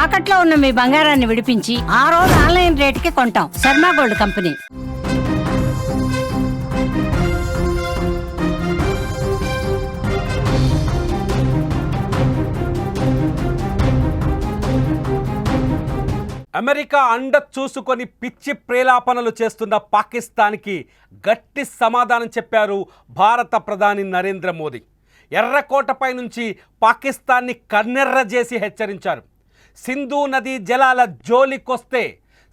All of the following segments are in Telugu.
తాకట్లో ఉన్న మీ బంగారాన్ని విడిపించి ఆ రోజు ఆన్లైన్ రేటుకి కొంటాం. Sharma gold company. అమెరికా అండ చూసుకొని పిచ్చి ప్రేలాపనలు చేస్తున్న పాకిస్తాన్కి గట్టి సమాధానం చెప్పారు భారత ప్రధాని నరేంద్ర మోదీ. ఎర్రకోటపై నుంచి పాకిస్తాన్ని కన్నెర్ర చేసి హెచ్చరించారు. సింధు నదీ జలాల జోలికొస్తే,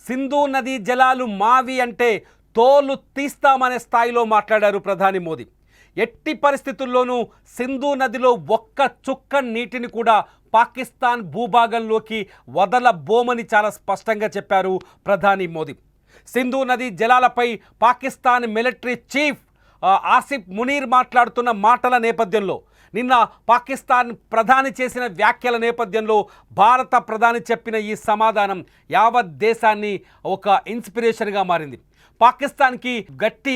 సింధు నదీ జలాలు మావి అంటే తోలు తీస్తామనే స్థాయిలో మాట్లాడారు ప్రధాని మోదీ. ఎట్టి పరిస్థితుల్లోనూ సింధు నదిలో ఒక్క చుక్క నీటిని కూడా పాకిస్తాన్ భూభాగంలోకి వదలబోమని చాలా స్పష్టంగా చెప్పారు ప్రధాని మోదీ. సింధు నదీ జలాలపై పాకిస్తాన్ మిలిటరీ చీఫ్ ఆసిఫ్ మునీర్ మాట్లాడుతున్న మాటల నేపథ్యంలో, నిన్న పాకిస్తాన్ ప్రధాని చేసిన వ్యాఖ్యల నేపథ్యంలో భారత ప్రధాని చెప్పిన ఈ సమాధానం యావత్ దేశాన్ని ఒక ఇన్స్పిరేషన్గా మారింది. పాకిస్తాన్కి గట్టి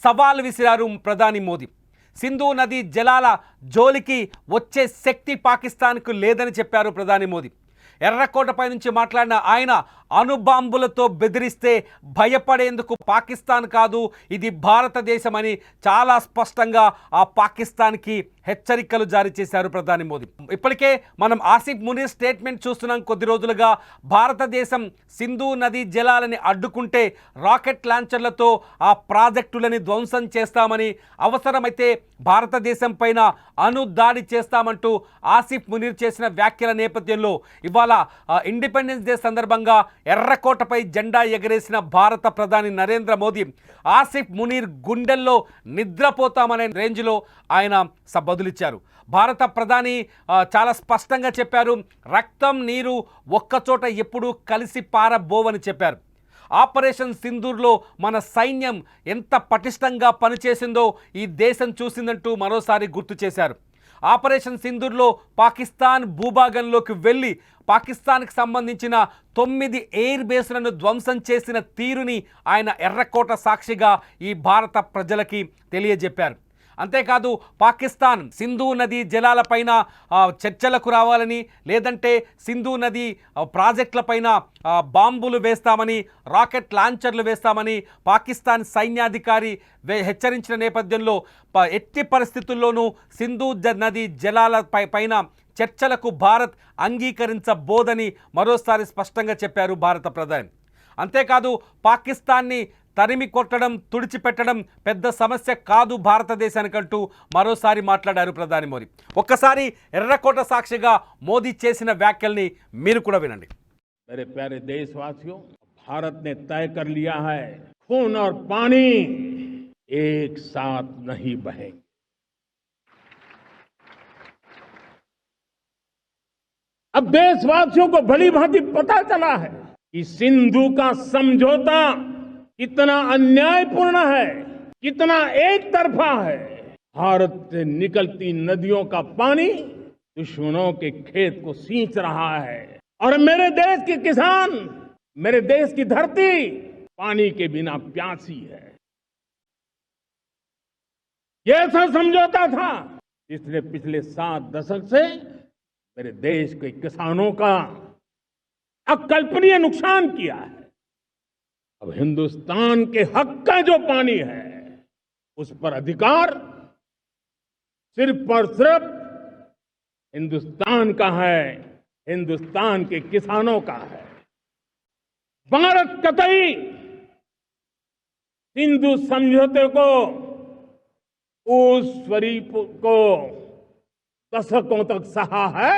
సవాల్ విసిరారు ప్రధాని మోదీ. సింధు నదీ జలాల జోలికి వచ్చే శక్తి పాకిస్తాన్కు లేదని చెప్పారు ప్రధాని మోదీ. ఎర్రకోటపై నుంచి మాట్లాడిన ఆయన అణుబాంబులతో బెదిరిస్తే భయపడేందుకు పాకిస్తాన్ కాదు, ఇది భారతదేశమని చాలా స్పష్టంగా ఆ పాకిస్తాన్కి హెచ్చరికలు జారీ చేశారు ప్రధాని మోదీ. ఇప్పటికే మనం ఆసిఫ్ మునీర్ స్టేట్మెంట్ చూస్తున్నాం. కొద్ది రోజులుగా భారతదేశం సింధు నదీ జలాలని అడ్డుకుంటే రాకెట్ లాంచర్లతో ఆ ప్రాజెక్టులని ధ్వంసం చేస్తామని, అవసరమైతే భారతదేశం పైన అణుదాడి చేస్తామంటూ ఆసిఫ్ మునీర్ చేసిన వ్యాఖ్యల నేపథ్యంలో ఇవాళ ఇండిపెండెన్స్ డే సందర్భంగా ఎర్రకోటపై జెండా ఎగరేసిన భారత ప్రధాని నరేంద్ర మోదీ ఆసిఫ్ మునీర్ గుండెల్లో నిద్రపోతామనే రేంజ్లో ఆయన బదులిచ్చారు. భారత ప్రధాని చాలా స్పష్టంగా చెప్పారు, రక్తం నీరు ఒక్కచోట ఎప్పుడూ కలిసి పారబోవని చెప్పారు. ఆపరేషన్ సింధూర్లో మన సైన్యం ఎంత పటిష్టంగా పనిచేసిందో ఈ దేశం చూసిందంటూ మరోసారి గుర్తు చేశారు. ఆపరేషన్ సింధూర్లో పాకిస్తాన్ భూభాగంలోకి వెళ్ళి పాకిస్తాన్కి సంబంధించిన 9 ఎయిర్ బేస్లను ధ్వంసం చేసిన తీరుని ఆయన ఎర్రకోట సాక్షిగా ఈ భారత ప్రజలకి తెలియజెప్పారు. అంతేకాదు పాకిస్తాన్ సింధు నదీ జలాలపైన చర్చలకు రావాలని, లేదంటే సింధు నదీ ప్రాజెక్టులపైన బాంబులు వేస్తామని, రాకెట్ లాంచర్లు వేస్తామని పాకిస్తాన్ సైన్యాధికారి హెచ్చరించిన నేపథ్యంలో ఎట్టి పరిస్థితుల్లోనూ సింధు నదీ జలాల పైన చర్చలకు భారత్ అంగీకరించబోదని మరోసారి స్పష్టంగా చెప్పారు భారత ప్రధాని. అంతేకాదు పాకిస్తాన్ని తరిమి కొట్టడం, తుడిచిపెట్టడం పెద్ద సమస్య కాదు భారతదేశానికంటూ మరోసారి మాట్లాడారు ప్రధాని మోదీ. ఒక్కసారి ఎర్రకోట సాక్షిగా మోదీ చేసిన వ్యాఖ్యల్ని మీరు కూడా వినండి. मेरे प्यारे देशवासियों, भारत ने तय कर लिया है, खून और पानी एक साथ नहीं बहेंगे। अब देशवासियों को भली भांति पता चला है कि सिंधु का समझौता कितना अन्यायपूर्ण है, कितना एक तरफा है। भारत से निकलती नदियों का पानी दुश्मनों के खेत को सींच रहा है और मेरे देश के किसान, मेरे देश की धरती पानी के बिना प्यासी है। यह ऐसा समझौता था जिसने पिछले 7 दशक से मेरे देश के किसानों का अकल्पनीय नुकसान किया है। अब हिंदुस्तान के हक का जो पानी है उस पर अधिकार सिर्फ और सिर्फ हिंदुस्तान का है, हिंदुस्तान के किसानों का है। भारत कतई सिंधु समझौते को, उस स्वरूप को दशकों तक सहा है,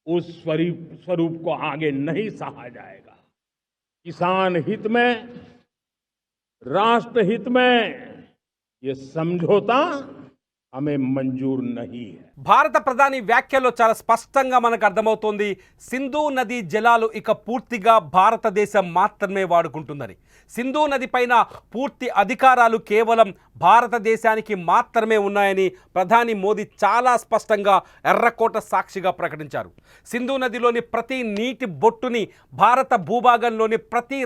उस स्वरूप को आगे नहीं सहा जाएगा। किसान हित में, राष्ट्र हित में ये समझौता हमें मंजूर नहीं है। భారత ప్రధాని వ్యాఖ్యలో చాలా స్పష్టంగా మనకు అర్థమవుతోంది, సింధు నదీ జలాలు ఇక పూర్తిగా భారతదేశం మాత్రమే వాడుకుంటుందని. సింధు నది పైన పూర్తి అధికారాలు కేవలం భారతదేశానికి మాత్రమే ఉన్నాయని ప్రధాని మోదీ చాలా స్పష్టంగా ఎర్రకోట సాక్షిగా ప్రకటించారు. సింధు నదిలోని ప్రతి నీటి బొట్టుని భారత భూభాగంలోని ప్రతి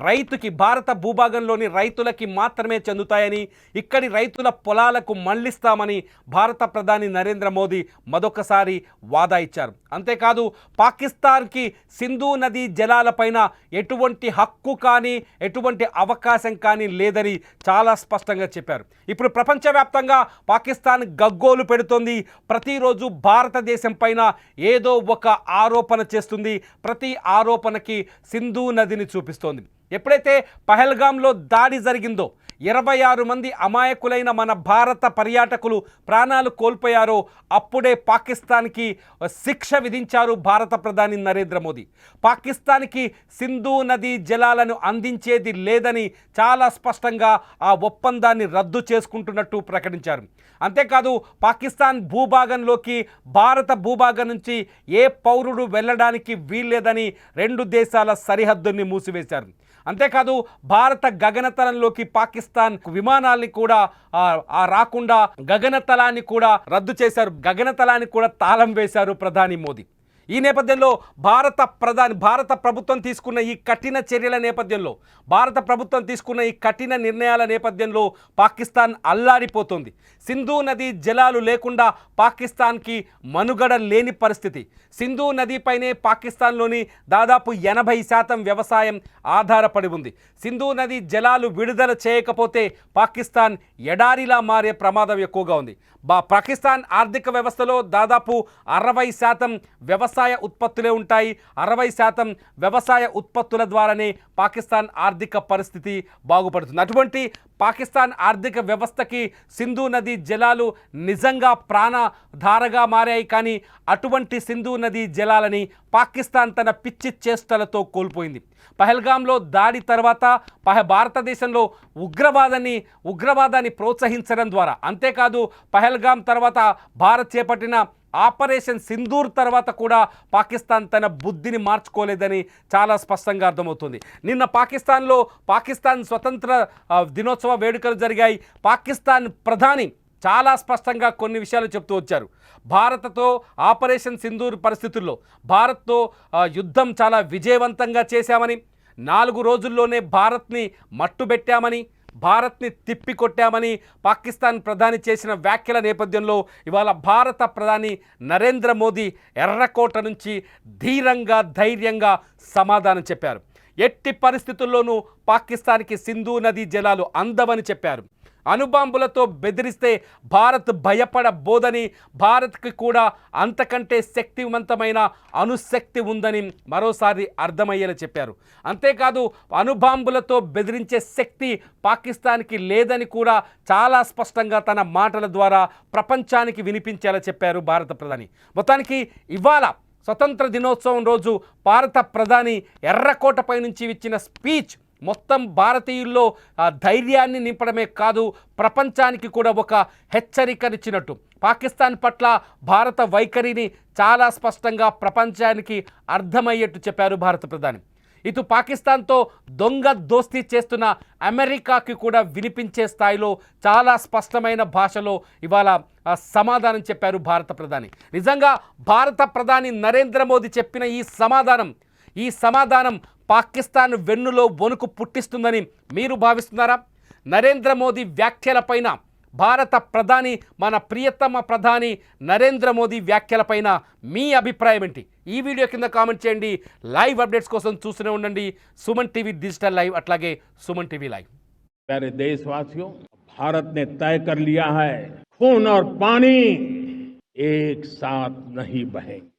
రైతుకి భారత భూభాగంలోని రైతులకి మాత్రమే చెందుతాయని, ఇక్కడి రైతుల పొలాలకు మళ్లీ ఖండిస్తామని భారత ప్రధాని నరేంద్ర మోదీ మరొకసారి వాదా ఇచ్చారు. అంతేకాదు పాకిస్తాన్కి సింధు నదీ జలాలపైన ఎటువంటి హక్కు కానీ ఎటువంటి అవకాశం కానీ లేదని చాలా స్పష్టంగా చెప్పారు. ఇప్పుడు ప్రపంచవ్యాప్తంగా పాకిస్తాన్ గగ్గోలు పెడుతోంది. ప్రతిరోజు భారతదేశం పైన ఏదో ఒక ఆరోపణ చేస్తుంది. ప్రతి ఆరోపణకి సింధు నదిని చూపిస్తోంది. ఎప్పుడైతే పహల్గామ్లో దాడి జరిగిందో 26 మంది అమాయకులైన మన భారత పర్యాటకులు ప్రాణాలు కోల్పోయారో అప్పుడే పాకిస్తాన్కి శిక్ష విధించారు భారత ప్రధాని నరేంద్ర మోదీ. పాకిస్తాన్కి సింధు నదీ జలాలను అందించేది లేదని చాలా స్పష్టంగా ఆ ఒప్పందాన్ని రద్దు చేసుకుంటున్నట్టు ప్రకటించారు. అంతేకాదు పాకిస్తాన్ భూభాగంలోకి భారత భూభాగం నుంచి ఏ పౌరుడు వెళ్ళడానికి వీల్లేదని 2 దేశాల సరిహద్దుని మూసివేశారు. అంతేకాదు భారత గగనతలంలోకి పాకిస్తాన్ విమానాల్ని కూడా రాకుండా గగనతలాన్ని కూడా రద్దు చేశారు. గగనతలాన్ని కూడా తాళం వేశారు ప్రధాని మోదీ. ఈ నేపథ్యంలో భారత ప్రభుత్వం తీసుకున్న ఈ కఠిన చర్యల నేపథ్యంలో భారత ప్రభుత్వం తీసుకున్న ఈ కఠిన నిర్ణయాల నేపథ్యంలో పాకిస్తాన్ అల్లాడిపోతుంది. సింధు నదీ జలాలు లేకుండా పాకిస్తాన్కి మనుగడ లేని పరిస్థితి. సింధు నదిపైనే పాకిస్తాన్లోని దాదాపు 80% వ్యవసాయం ఆధారపడి ఉంది. సింధు నదీ జలాలు విడుదల చేయకపోతే పాకిస్తాన్ ఎడారిలా మారే ప్రమాదం ఎక్కువగా ఉంది. పాకిస్తాన్ ఆర్థిక వ్యవస్థలో దాదాపు 60% వ్యవసాయ ఉత్పత్తులే ఉంటాయి. 60% వ్యవసాయ ఉత్పత్తుల ద్వారానే పాకిస్తాన్ ఆర్థిక పరిస్థితి బాగుపడుతుంది. అటువంటి పాకిస్తాన్ ఆర్థిక వ్యవస్థకి సింధు నదీ జలాలు నిజంగా ప్రాణధారగా మారాయి. కానీ అటువంటి సింధు నదీ జలాలని పాకిస్తాన్ తన పిచ్చి చేష్టలతో కోల్పోయింది. పహల్గామ్లో దాడి తర్వాత భారతదేశంలో ఉగ్రవాదాన్ని ప్రోత్సహించడం ద్వారా, అంతేకాదు పహల్గామ్ తర్వాత భారత్ చేపట్టిన ఆపరేషన్ సింధూర్ తర్వాత కూడా పాకిస్తాన్ తన బుద్ధిని మార్చుకోలేదని చాలా స్పష్టంగా అర్థమవుతుంది. నిన్న పాకిస్తాన్ స్వతంత్ర దినోత్సవ వేడుకలు జరిగాయి. పాకిస్తాన్ ప్రధాని చాలా స్పష్టంగా కొన్ని విషయాలు చెప్తూ వచ్చారు. భారత్తో ఆపరేషన్ సింధూర్ పరిస్థితుల్లో భారత్తో యుద్ధం చాలా విజయవంతంగా చేశామని, 4 రోజుల్లోనే భారత్ని మట్టుబెట్టామని, భారత్ని తిప్పికొట్టామని పాకిస్తాన్ ప్రధాని చేసిన వ్యాఖ్యల నేపథ్యంలో ఇవాళ భారత ప్రధాని నరేంద్ర మోదీ ఎర్రకోట నుంచి ధైర్యంగా సమాధానం చెప్పారు. ఎట్టి పరిస్థితుల్లోనూ పాకిస్తాన్కి సింధు నదీ జలాలు అందవని చెప్పారు. అణుబాంబులతో బెదిరిస్తే భారత్ భయపడబోదని, భారత్కి కూడా అంతకంటే శక్తివంతమైన అణుశక్తి ఉందని మరోసారి అర్థమయ్యేలా చెప్పారు. అంతేకాదు అణుబాంబులతో బెదిరించే శక్తి పాకిస్తాన్కి లేదని కూడా చాలా స్పష్టంగా తన మాటల ద్వారా ప్రపంచానికి వినిపించేలా చెప్పారు భారత ప్రధాని. మొత్తానికి ఇవాళ స్వతంత్ర దినోత్సవం రోజు భారత ప్రధాని ఎర్రకోటపై నుంచి ఇచ్చిన స్పీచ్ మొత్తం భారతీయుల్లో ధైర్యాన్ని నింపడమే కాదు, ప్రపంచానికి కూడా ఒక హెచ్చరికనిచ్చినట్టు, పాకిస్తాన్ పట్ల భారత వైఖరిని చాలా స్పష్టంగా ప్రపంచానికి అర్థమయ్యేట్టు చెప్పారు భారత ప్రధాని. ఇటు పాకిస్తాన్తో దొంగ దోస్తీ చేస్తున్న అమెరికాకి కూడా వినిపించే స్థాయిలో చాలా స్పష్టమైన భాషలో ఇవాళ సమాధానం చెప్పారు భారత ప్రధాని. నిజంగా భారత ప్రధాని నరేంద్ర మోదీ చెప్పిన ఈ సమాధానం పాకిస్తాన్ వెన్నులో వణుకు పుట్టిస్తుందని మీరు భావిస్తున్నారా? నరేంద్ర మోదీ వ్యాఖ్యలపైన భారత ప్రధాని, మన ప్రియతమ ప్రధాని నరేంద్ర మోదీ వ్యాఖ్యలపైన మీ అభిప్రాయం ఏంటి? ఈ వీడియో కింద కామెంట్ చేయండి. లైవ్ అప్డేట్స్ కోసం చూస్తూనే ఉండండి సుమన్ టీవీ డిजिटल लाइव, अట్లాగే सुमन टीवी लाइव। प्यारे देशवासियों, भारत ने तय कर लिया है, खून और पानी एक साथ नहीं बहेंगे।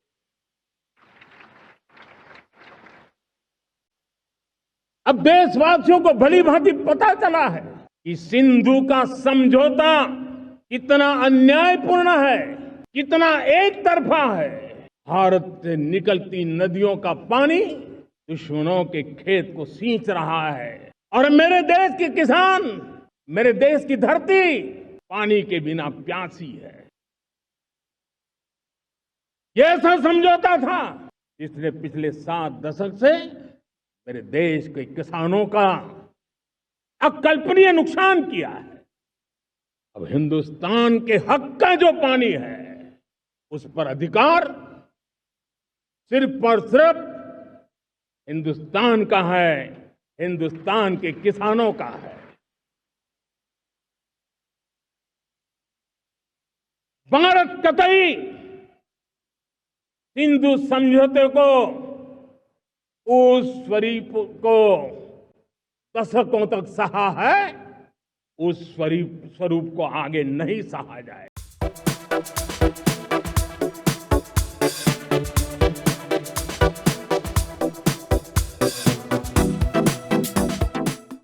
अब देशवासियों को भली भांति पता चला है कि सिंधु का समझौता कितना अन्यायपूर्ण है, कितना एक तरफा है। भारत से निकलती नदियों का पानी दुश्मनों के खेत को सींच रहा है और मेरे देश के किसान, मेरे देश की धरती पानी के बिना प्यासी है। यह ऐसा समझौता था जिसने पिछले 7 दशक से मेरे देश के किसानों का अकल्पनीय नुकसान किया है। अब हिंदुस्तान के हक का जो पानी है उस पर अधिकार सिर्फ और सिर्फ हिंदुस्तान का है, हिंदुस्तान के किसानों का है। भारत कतई सिंधु समझौते को, उस स्वरूप को दशकों तक सहा है, उस स्वरूप को आगे नहीं सहा जाए।